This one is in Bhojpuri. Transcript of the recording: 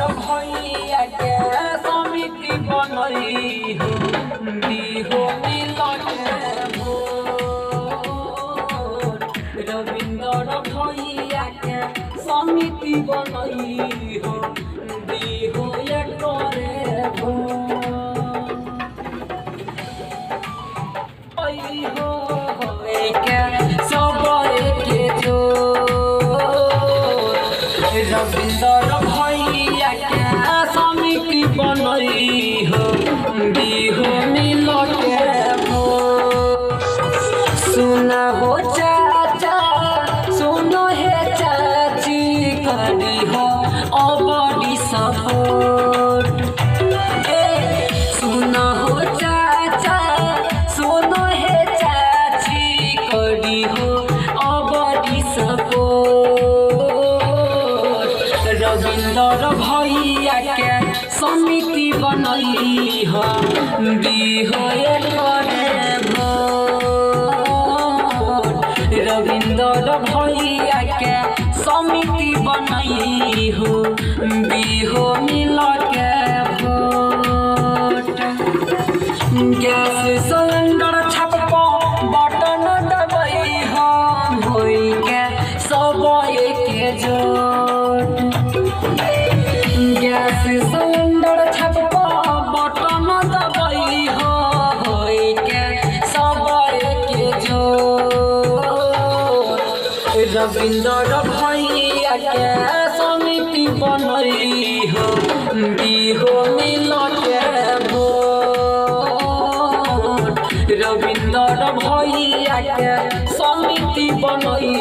भैया के समिति बनई हो बिहो मिलन भोट रविंद्र भैया के समिति बनई हो बिहो करे भोट रविंद्र भैया के समिति बनई हो बिहो मिलन भोट सुना हो चाचा सुनो हे चाची करी हो अबड़ी सपोर्ट सुना हो चाचा सुनो हे चाची करी हो अबड़ी सपोर्ट रविंद्र भैया के समिति बनई हो बिहो करे भोट रविंद्र भैया के समिति बनई हो बिहो मिलन के भोट गैस सिलेंडर छपा बटन दबाई हम होई के सब के जोट गैस सिलेंडर छपा बटन दबाई हो होई के सब के जोट रविंद्र भैया के समिति बनई हो बिहो मिलन के भोट रविंद्र भैया के समिति बनई